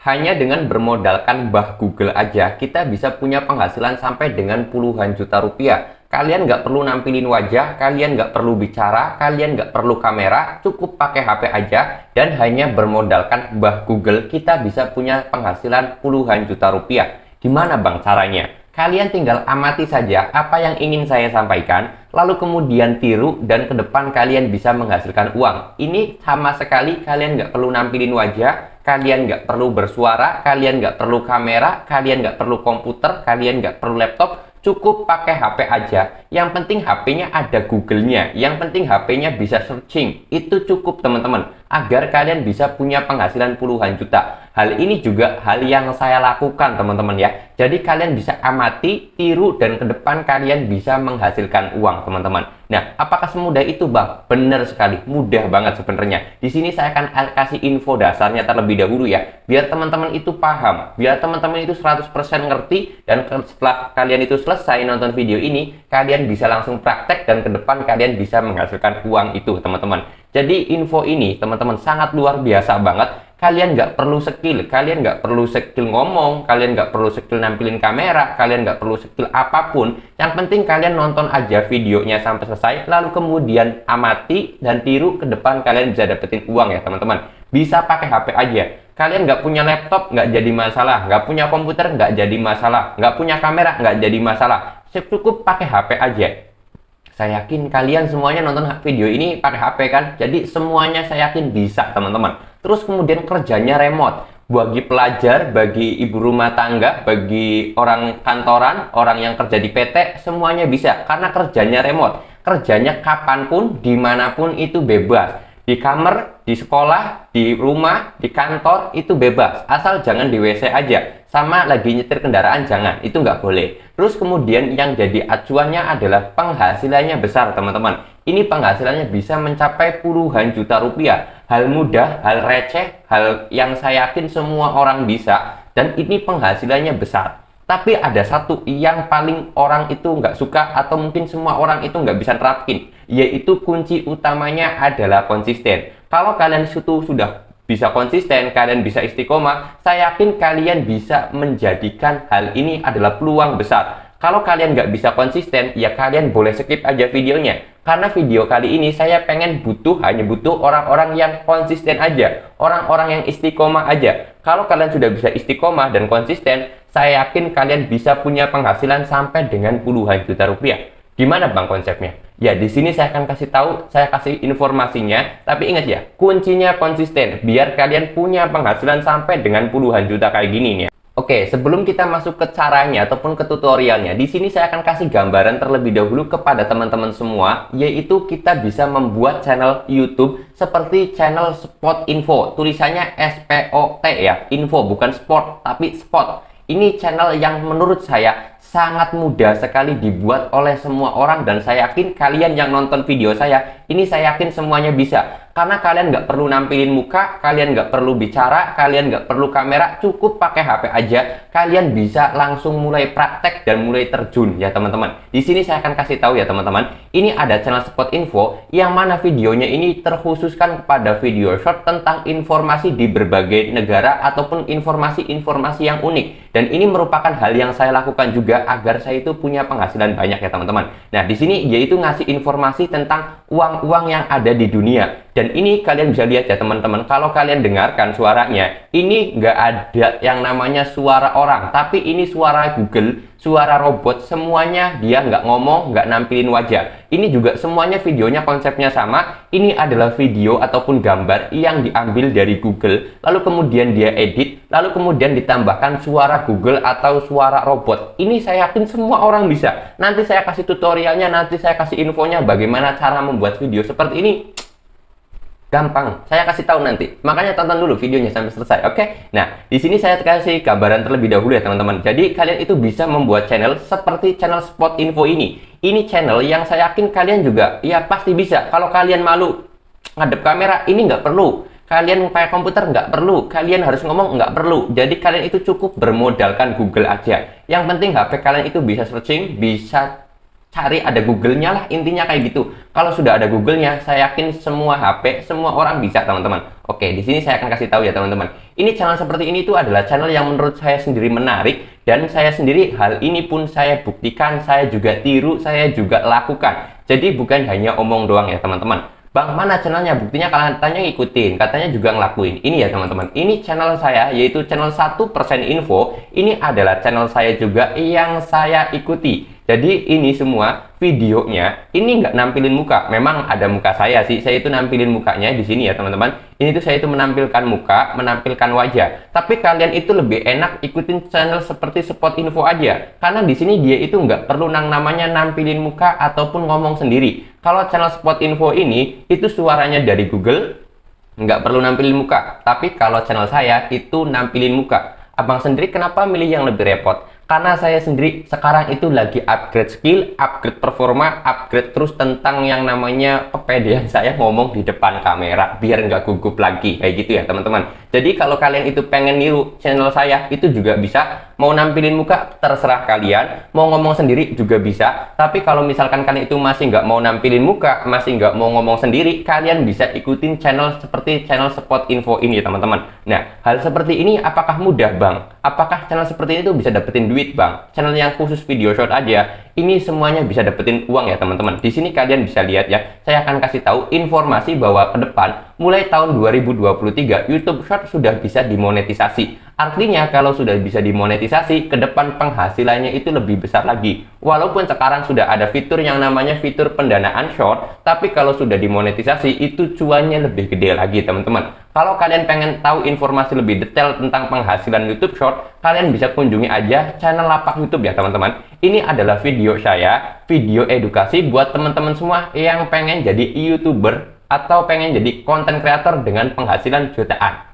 Hanya dengan bermodalkan Mbah Google aja, kita bisa punya penghasilan sampai dengan puluhan juta rupiah. Kalian nggak perlu nampilin wajah, kalian nggak perlu bicara, kalian nggak perlu kamera, cukup pakai HP aja, dan hanya bermodalkan Mbah Google, kita bisa punya penghasilan puluhan juta rupiah. Gimana bang caranya? Kalian tinggal amati saja apa yang ingin saya sampaikan, lalu kemudian tiru dan ke depan kalian bisa menghasilkan uang. Ini sama sekali kalian nggak perlu nampilin wajah, kalian nggak perlu bersuara, kalian nggak perlu kamera, kalian nggak perlu komputer, kalian nggak perlu laptop, cukup pakai HP aja. Yang penting HP-nya ada Google-nya, yang penting HP-nya bisa searching. Itu cukup teman-teman, agar kalian bisa punya penghasilan puluhan juta. Hal ini juga hal yang saya lakukan teman-teman ya. Jadi kalian bisa amati, tiru, dan ke depan kalian bisa menghasilkan uang teman-teman. Nah, apakah semudah itu bang? Benar sekali, mudah banget sebenarnya. Di sini saya akan kasih info dasarnya terlebih dahulu ya, biar teman-teman itu paham, biar teman-teman itu 100% ngerti, dan setelah kalian itu selesai nonton video ini, kalian bisa langsung praktek dan ke depan kalian bisa menghasilkan uang itu teman-teman. Jadi info ini teman-teman sangat luar biasa banget. Kalian nggak perlu skill, kalian nggak perlu skill ngomong, kalian nggak perlu skill nampilin kamera, kalian nggak perlu skill apapun. Yang penting kalian nonton aja videonya sampai selesai, lalu kemudian amati dan tiru, ke depan kalian bisa dapetin uang ya teman-teman. Bisa pakai HP aja. Kalian nggak punya laptop nggak jadi masalah, nggak punya komputer nggak jadi masalah, nggak punya kamera nggak jadi masalah. Cukup pakai HP aja. Saya yakin kalian semuanya nonton video ini pakai HP kan, jadi semuanya saya yakin bisa teman-teman. Terus kemudian kerjanya remote, bagi pelajar, bagi ibu rumah tangga, bagi orang kantoran, orang yang kerja di PT, semuanya bisa karena kerjanya remote. Kerjanya kapanpun, dimanapun itu bebas. Di kamar, di sekolah, di rumah, di kantor, itu bebas. Asal jangan di WC aja. Sama lagi nyetir kendaraan, jangan. Itu nggak boleh. Terus kemudian yang jadi acuannya adalah penghasilannya besar, teman-teman. Ini penghasilannya bisa mencapai puluhan juta rupiah. Hal mudah, hal receh, hal yang saya yakin semua orang bisa. Dan ini penghasilannya besar. Tapi ada satu yang paling orang itu nggak suka, atau mungkin semua orang itu nggak bisa terapin, yaitu kunci utamanya adalah konsisten. Kalau kalian sudah bisa konsisten, kalian bisa istiqomah, saya yakin kalian bisa menjadikan hal ini adalah peluang besar. Kalau kalian nggak bisa konsisten, ya kalian boleh skip aja videonya. Karena video kali ini saya pengen hanya butuh orang-orang yang konsisten aja. Orang-orang yang istiqomah aja. Kalau kalian sudah bisa istiqomah dan konsisten, saya yakin kalian bisa punya penghasilan sampai dengan puluhan juta rupiah. Gimana bang konsepnya? Ya di sini saya akan kasih tahu, saya kasih informasinya. Tapi ingat ya, kuncinya konsisten. Biar kalian punya penghasilan sampai dengan puluhan juta kayak gini nih. Oke, sebelum kita masuk ke caranya ataupun ke tutorialnya, di sini saya akan kasih gambaran terlebih dahulu kepada teman-teman semua, yaitu kita bisa membuat channel YouTube seperti channel Spot Info. Tulisannya SPOT ya, info bukan sport, tapi spot. Ini channel yang menurut saya sangat mudah sekali dibuat oleh semua orang, dan saya yakin kalian yang nonton video saya, ini saya yakin semuanya bisa. Karena kalian nggak perlu nampilin muka, kalian nggak perlu bicara, kalian nggak perlu kamera, cukup pakai HP aja, kalian bisa langsung mulai praktek dan mulai terjun ya teman-teman. Di sini saya akan kasih tahu ya teman-teman, ini ada channel Spot Info yang mana videonya ini terkhususkan kepada video short tentang informasi di berbagai negara ataupun informasi-informasi yang unik. Dan ini merupakan hal yang saya lakukan juga agar saya itu punya penghasilan banyak ya teman-teman. Nah di sini yaitu ngasih informasi tentang uang-uang yang ada di dunia. Dan ini kalian bisa lihat ya teman-teman, kalau kalian dengarkan suaranya, ini nggak ada yang namanya suara orang, tapi ini suara Google, suara robot, semuanya dia nggak ngomong, nggak nampilin wajah. Ini juga semuanya videonya konsepnya sama, ini adalah video ataupun gambar yang diambil dari Google, lalu kemudian dia edit, lalu kemudian ditambahkan suara Google atau suara robot. Ini saya yakin semua orang bisa. Nanti saya kasih tutorialnya, nanti saya kasih infonya bagaimana cara membuat video seperti ini. Gampang, saya kasih tahu nanti. Makanya tonton dulu videonya sampai selesai, oke? Nah, di sini saya kasih gambaran terlebih dahulu ya teman-teman. Jadi kalian itu bisa membuat channel seperti channel Spot Info ini. Ini channel yang saya yakin kalian juga ya pasti bisa. Kalau kalian malu ngadep kamera, ini nggak perlu. Kalian pakai komputer nggak perlu. Kalian harus ngomong nggak perlu. Jadi kalian itu cukup bermodalkan Google aja. Yang penting HP kalian itu bisa searching, bisa cari ada Google-nya lah, intinya kayak gitu. Kalau sudah ada Google-nya, saya yakin semua HP, semua orang bisa, teman-teman. Oke, di sini saya akan kasih tahu ya, teman-teman. Ini channel seperti ini itu adalah channel yang menurut saya sendiri menarik, dan saya sendiri hal ini pun saya buktikan, saya juga tiru, saya juga lakukan. Jadi bukan hanya omong doang ya, teman-teman. Bang, mana channelnya? Buktinya katanya ngikutin, katanya juga ngelakuin. Ini ya, teman-teman. Ini channel saya, yaitu channel 1% Info. Ini adalah channel saya juga yang saya ikuti. Jadi ini semua videonya ini nggak nampilin muka. Memang ada muka saya sih. Saya itu nampilin mukanya di sini ya, teman-teman. Ini tuh saya itu menampilkan muka, menampilkan wajah. Tapi kalian itu lebih enak ikutin channel seperti Spot Info aja. Karena di sini dia itu nggak perlu namanya nampilin muka ataupun ngomong sendiri. Kalau channel Spot Info ini itu suaranya dari Google, nggak perlu nampilin muka. Tapi kalau channel saya itu nampilin muka. Abang sendiri kenapa milih yang lebih repot? Karena saya sendiri sekarang itu lagi upgrade skill, upgrade performa, upgrade terus tentang yang namanya kepedean saya ngomong di depan kamera biar nggak gugup lagi kayak gitu ya, teman-teman. Jadi kalau kalian itu pengen niru channel saya itu juga bisa, mau nampilin muka terserah kalian, mau ngomong sendiri juga bisa. Tapi kalau misalkan kalian itu masih nggak mau nampilin muka, masih nggak mau ngomong sendiri, kalian bisa ikutin channel seperti channel Spot Info ini, teman-teman. Nah, hal seperti ini apakah mudah, Bang? Apakah channel seperti ini tuh bisa dapetin duit, Bang? Channel yang khusus video short aja, ini semuanya bisa dapetin uang ya, teman-teman. Di sini kalian bisa lihat ya, saya akan kasih tahu informasi bahwa ke depan mulai tahun 2023 YouTube Short sudah bisa dimonetisasi. Artinya kalau sudah bisa dimonetisasi, ke depan penghasilannya itu lebih besar lagi. Walaupun sekarang sudah ada fitur yang namanya fitur pendanaan short, tapi kalau sudah dimonetisasi itu cuannya lebih gede lagi, teman-teman. Kalau kalian pengen tahu informasi lebih detail tentang penghasilan YouTube Short, kalian bisa kunjungi aja channel Lapak YouTube ya, teman-teman. Ini adalah video saya, video edukasi buat teman-teman semua yang pengen jadi YouTuber atau pengen jadi content creator dengan penghasilan jutaan.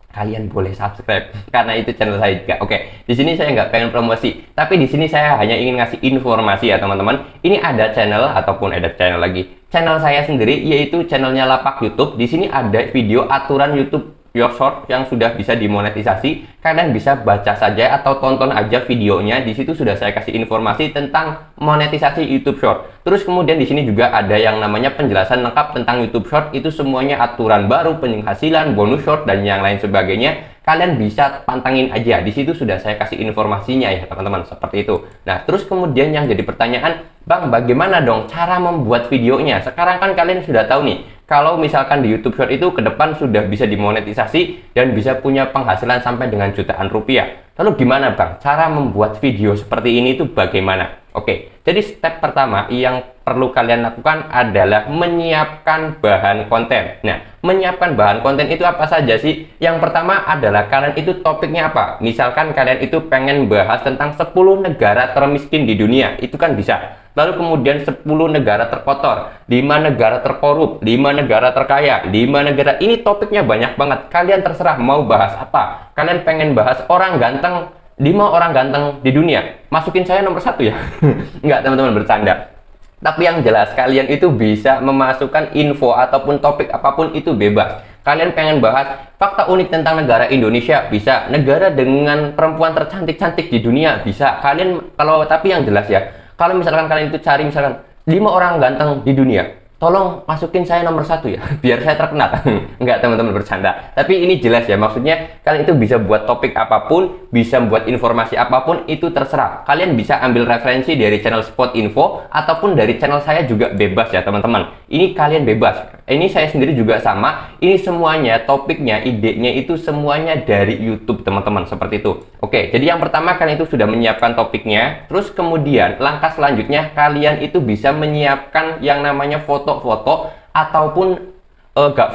Kalian boleh subscribe karena itu channel saya juga. Oke, di sini saya nggak pengen promosi, tapi di sini saya hanya ingin ngasih informasi ya, teman-teman. Ini ada channel ataupun ada channel lagi. Channel saya sendiri yaitu channelnya Lapak YouTube. Di sini ada video aturan YouTube Short yang sudah bisa dimonetisasi. Kalian bisa baca saja atau tonton aja videonya. Di situ sudah saya kasih informasi tentang monetisasi YouTube Short. Terus kemudian di sini juga ada yang namanya penjelasan lengkap tentang YouTube Short. Itu semuanya aturan baru, penghasilan, bonus short dan yang lain sebagainya. Kalian bisa pantangin aja. Di situ sudah saya kasih informasinya ya, teman-teman, seperti itu. Nah, terus kemudian yang jadi pertanyaan, Bang, bagaimana dong cara membuat videonya? Sekarang kan kalian sudah tahu nih, kalau misalkan di YouTube Short itu ke depan sudah bisa dimonetisasi dan bisa punya penghasilan sampai dengan jutaan rupiah. Lalu gimana, Bang? Cara membuat video seperti ini itu bagaimana? Oke, jadi step pertama yang perlu kalian lakukan adalah menyiapkan bahan konten. Nah, menyiapkan bahan konten itu apa saja sih? Yang pertama adalah kalian itu topiknya apa? Misalkan kalian itu pengen bahas tentang 10 negara termiskin di dunia, itu kan bisa. Lalu kemudian 10 negara terkotor, 5 negara terkorup, 5 negara terkaya, 5 negara, ini topiknya banyak banget. Kalian terserah mau bahas apa. Kalian pengen bahas orang ganteng, 5 orang ganteng di dunia, masukin saya nomor 1 ya. Enggak, teman-teman, bercanda. Tapi yang jelas kalian itu bisa memasukkan info ataupun topik apapun itu bebas. Kalian pengen bahas fakta unik tentang negara Indonesia, bisa. Negara dengan perempuan tercantik-cantik di dunia, bisa. Kalian tapi yang jelas ya, kalau misalkan kalian itu cari misalkan 5 orang ganteng di dunia, tolong masukin saya nomor 1 ya, biar saya terkenal. Enggak, teman-teman, bercanda. Tapi ini jelas ya, maksudnya kalian itu bisa buat topik apapun, bisa buat informasi apapun, itu terserah. Kalian bisa ambil referensi dari channel Spot Info, ataupun dari channel saya juga bebas ya, teman-teman. Ini kalian bebas. Ini saya sendiri juga sama. Ini semuanya, topiknya, idenya itu semuanya dari YouTube, teman-teman. Seperti itu. Oke, jadi yang pertama kalian itu sudah menyiapkan topiknya. Terus kemudian, langkah selanjutnya, kalian itu bisa menyiapkan yang namanya foto-foto ataupun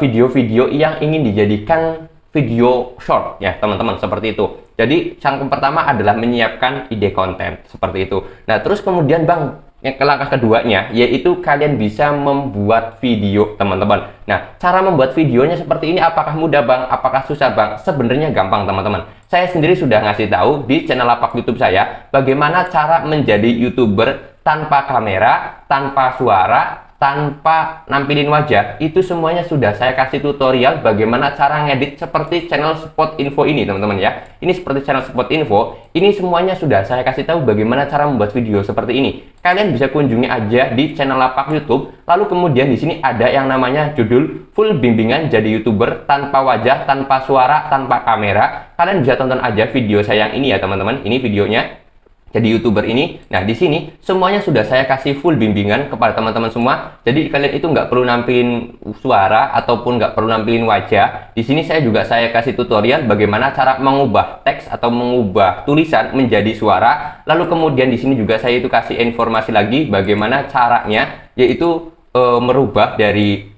video-video yang ingin dijadikan video short ya, teman-teman, seperti itu. Jadi yang pertama adalah menyiapkan ide konten seperti itu. Nah, terus kemudian, Bang, yang langkah keduanya yaitu kalian bisa membuat video, teman-teman. Nah, cara membuat videonya seperti ini apakah mudah, Bang? Apakah susah, Bang? Sebenarnya gampang, teman-teman. Saya sendiri sudah ngasih tahu di channel Lapak YouTube saya bagaimana cara menjadi YouTuber tanpa kamera, tanpa suara, tanpa nampilin wajah, itu semuanya sudah saya kasih tutorial bagaimana cara ngedit seperti channel Spot Info ini, teman-teman ya. Ini seperti channel Spot Info, ini semuanya sudah saya kasih tahu bagaimana cara membuat video seperti ini. Kalian bisa kunjungi aja di channel lapak YouTube. Lalu kemudian di sini ada yang namanya judul full bimbingan jadi YouTuber tanpa wajah, tanpa suara, tanpa kamera. Kalian bisa tonton aja video saya yang ini ya, teman-teman. Ini videonya jadi YouTuber ini. Nah, di sini semuanya sudah saya kasih full bimbingan kepada teman-teman semua. Jadi kalian itu nggak perlu nampilin suara ataupun nggak perlu nampilin wajah. Di sini saya kasih tutorial bagaimana cara mengubah teks atau mengubah tulisan menjadi suara. Lalu kemudian di sini juga saya itu kasih informasi lagi bagaimana caranya, yaitu merubah dari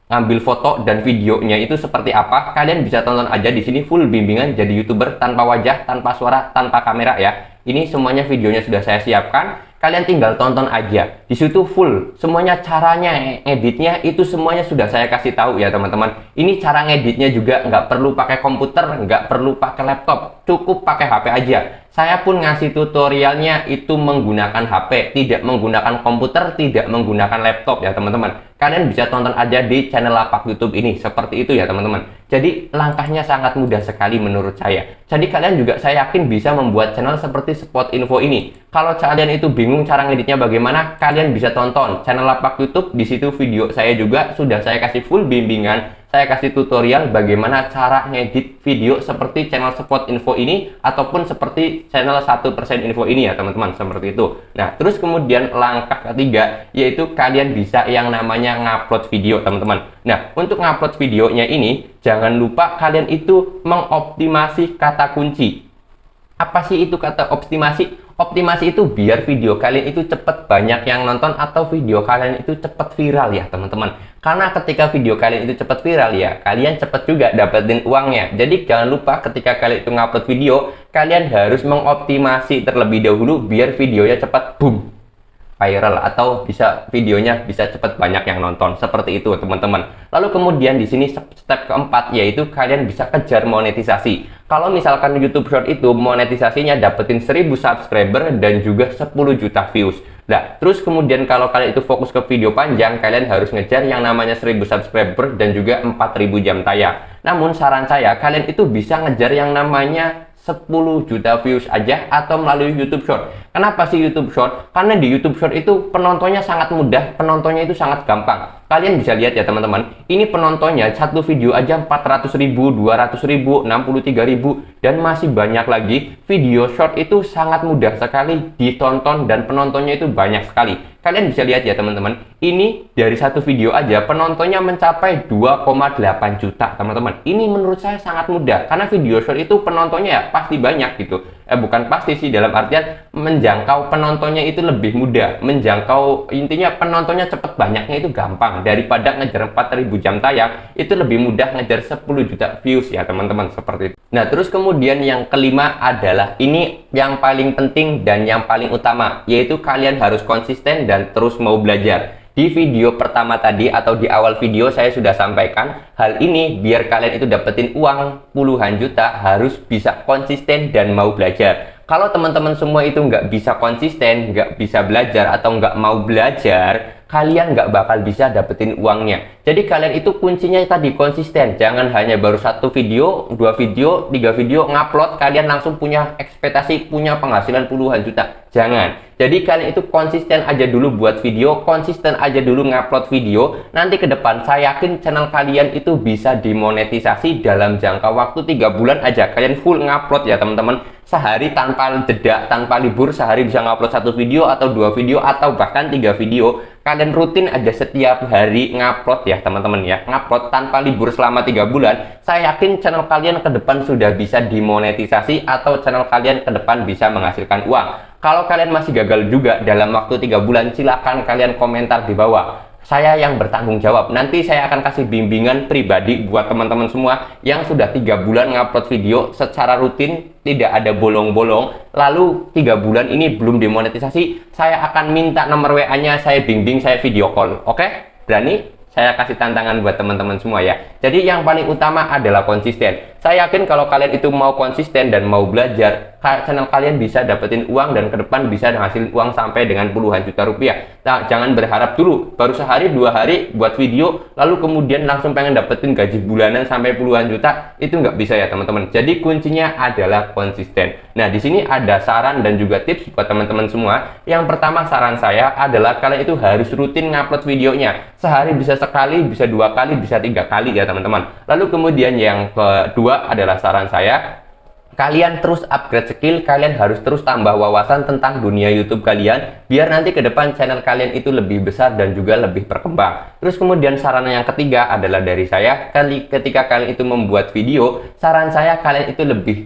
ngambil foto dan videonya itu seperti apa. Kalian bisa tonton aja di sini full bimbingan jadi YouTuber tanpa wajah, tanpa suara, tanpa kamera ya. Ini semuanya videonya sudah saya siapkan. Kalian tinggal tonton aja. Di situ full semuanya, caranya editnya itu semuanya sudah saya kasih tahu ya, teman-teman. Ini cara ngeditnya juga nggak perlu pakai komputer, nggak perlu pakai laptop, cukup pakai HP aja. Saya pun ngasih tutorialnya itu menggunakan HP, tidak menggunakan komputer, tidak menggunakan laptop ya, teman-teman. Kalian bisa tonton aja di channel lapak YouTube ini, seperti itu ya, teman-teman. Jadi langkahnya sangat mudah sekali menurut saya. Jadi kalian juga saya yakin bisa membuat channel seperti Spot Info ini. Kalau kalian itu bingung cara ngeditnya bagaimana, kalian bisa tonton channel lapak YouTube. Di situ video saya juga sudah saya kasih full bimbingan. Saya kasih tutorial bagaimana cara ngedit video seperti channel Spot Info ini ataupun seperti channel 1% Info ini ya, teman-teman, seperti itu. Nah, terus kemudian langkah ketiga yaitu kalian bisa yang namanya ngupload video, teman-teman. Nah, untuk ngupload videonya ini jangan lupa kalian itu mengoptimasi kata kunci. Apa sih itu kata optimasi? Optimasi itu biar video kalian itu cepat banyak yang nonton atau video kalian itu cepat viral ya, teman-teman. Karena ketika video kalian itu cepat viral ya, kalian cepat juga dapetin uangnya. Jadi jangan lupa ketika kalian itu ngupload video, kalian harus mengoptimasi terlebih dahulu biar videonya cepat boom viral atau bisa videonya bisa cepat banyak yang nonton, seperti itu teman-teman. Lalu kemudian di sini step keempat yaitu kalian bisa kejar monetisasi. Kalau misalkan YouTube Short itu monetisasinya dapetin 1000 subscriber dan juga 10 juta views. Nah, terus kemudian kalau kalian itu fokus ke video panjang, kalian harus ngejar yang namanya 1000 subscriber dan juga 4000 jam tayang. Namun saran saya, kalian itu bisa ngejar yang namanya 10 juta views aja atau melalui YouTube Short. Kenapa sih YouTube Short? Karena di YouTube Short itu penontonnya sangat mudah, penontonnya itu sangat gampang. Kalian bisa lihat ya, teman-teman. Ini penontonnya satu video aja 400.000, 200.000, 63.000 dan masih banyak lagi. Video short itu sangat mudah sekali ditonton dan penontonnya itu banyak sekali. Kalian bisa lihat ya, teman-teman. Ini dari satu video aja penontonnya mencapai 2,8 juta, teman-teman. Ini menurut saya sangat mudah karena video short itu penontonnya ya pasti banyak gitu. Bukan pasti sih, dalam artian menjangkau penontonnya itu lebih mudah. Menjangkau, intinya penontonnya cepat banyaknya itu gampang. Daripada ngejar 4000 jam tayang, itu lebih mudah ngejar 10 juta views ya, teman-teman, seperti itu. Nah, terus kemudian yang kelima adalah ini yang paling penting dan yang paling utama, yaitu kalian harus konsisten dan terus mau belajar. Di video pertama tadi atau di awal video saya sudah sampaikan hal ini, biar kalian itu dapetin uang puluhan juta harus bisa konsisten dan mau belajar. Kalau teman-teman semua itu nggak bisa konsisten, nggak bisa belajar atau nggak mau belajar, kalian nggak bakal bisa dapetin uangnya. Jadi kalian itu kuncinya tadi konsisten. Jangan hanya baru satu video, 2 video, 3 video ngupload, kalian langsung punya ekspektasi punya penghasilan puluhan juta. Jangan. Jadi kalian itu konsisten aja dulu buat video, konsisten aja dulu ngupload video. Nanti ke depan saya yakin channel kalian itu bisa dimonetisasi dalam jangka waktu 3 bulan aja. Kalian full ngupload ya, teman-teman. Sehari tanpa jeda, tanpa libur, sehari bisa ngupload 1 video atau 2 video atau bahkan 3 video. Kalian rutin aja setiap hari ngupload ya, teman-teman ya. Ngupload tanpa libur selama 3 bulan. Saya yakin channel kalian ke depan sudah bisa dimonetisasi atau channel kalian ke depan bisa menghasilkan uang. Kalau kalian masih gagal juga dalam waktu 3 bulan, silahkan kalian komentar di bawah. Saya yang bertanggung jawab. Nanti saya akan kasih bimbingan pribadi buat teman-teman semua yang sudah 3 bulan ngupload video secara rutin, tidak ada bolong-bolong. Lalu 3 bulan ini belum dimonetisasi, saya akan minta nomor WA-nya, saya bimbing, saya video call. Oke? Berani? Saya kasih tantangan buat teman-teman semua ya. Jadi yang paling utama adalah konsisten. Saya yakin kalau kalian itu mau konsisten dan mau belajar, channel kalian bisa dapetin uang dan ke depan bisa menghasilkan uang sampai dengan puluhan juta rupiah. Nah, jangan berharap dulu baru sehari 2 hari buat video lalu kemudian langsung pengen dapetin gaji bulanan sampai puluhan juta. Itu nggak bisa ya teman-teman. Jadi kuncinya adalah konsisten. Nah, di sini ada saran dan juga tips buat teman-teman semua. Yang pertama, saran saya adalah kalian itu harus rutin ngupload videonya. Sehari bisa sekali, bisa 2 kali, bisa 3 kali ya teman-teman. Lalu kemudian yang kedua adalah saran saya, kalian terus upgrade skill, kalian harus terus tambah wawasan tentang dunia YouTube kalian, biar nanti ke depan channel kalian itu lebih besar dan juga lebih berkembang. Terus kemudian saran yang ketiga adalah dari saya, ketika kalian itu membuat video, saran saya kalian itu lebih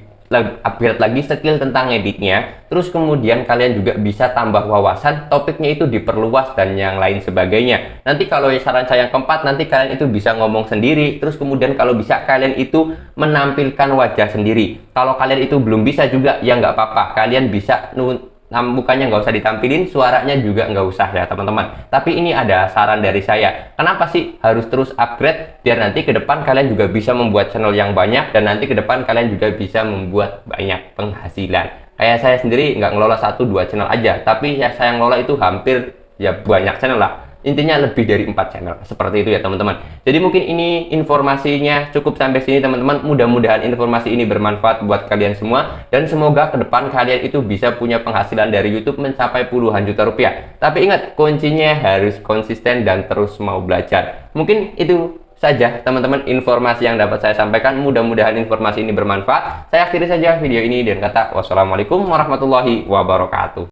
upgrade lagi skill tentang editnya. Terus kemudian kalian juga bisa tambah wawasan, topiknya itu diperluas dan yang lain sebagainya. Nanti kalau saran saya yang keempat, nanti kalian itu bisa ngomong sendiri. Terus kemudian kalau bisa kalian itu menampilkan wajah sendiri. Kalau kalian itu belum bisa juga ya nggak apa-apa, kalian bisa mukanya nggak usah ditampilin, suaranya juga nggak usah ya teman-teman. Tapi ini ada saran dari saya, kenapa sih harus terus upgrade? Biar nanti ke depan kalian juga bisa membuat channel yang banyak, dan nanti ke depan kalian juga bisa membuat banyak penghasilan. Kayak saya sendiri nggak ngelola 1-2 channel aja, tapi ya saya ngelola itu hampir ya banyak channel lah. Intinya lebih dari 4 channel, seperti itu ya teman-teman. Jadi mungkin ini informasinya cukup sampai sini teman-teman. Mudah-mudahan informasi ini bermanfaat buat kalian semua, dan semoga ke depan kalian itu bisa punya penghasilan dari YouTube mencapai puluhan juta rupiah. Tapi ingat, kuncinya harus konsisten dan terus mau belajar. Mungkin itu saja teman-teman informasi yang dapat saya sampaikan. Mudah-mudahan informasi ini bermanfaat. Saya akhiri saja video ini dengan kata wassalamualaikum warahmatullahi wabarakatuh.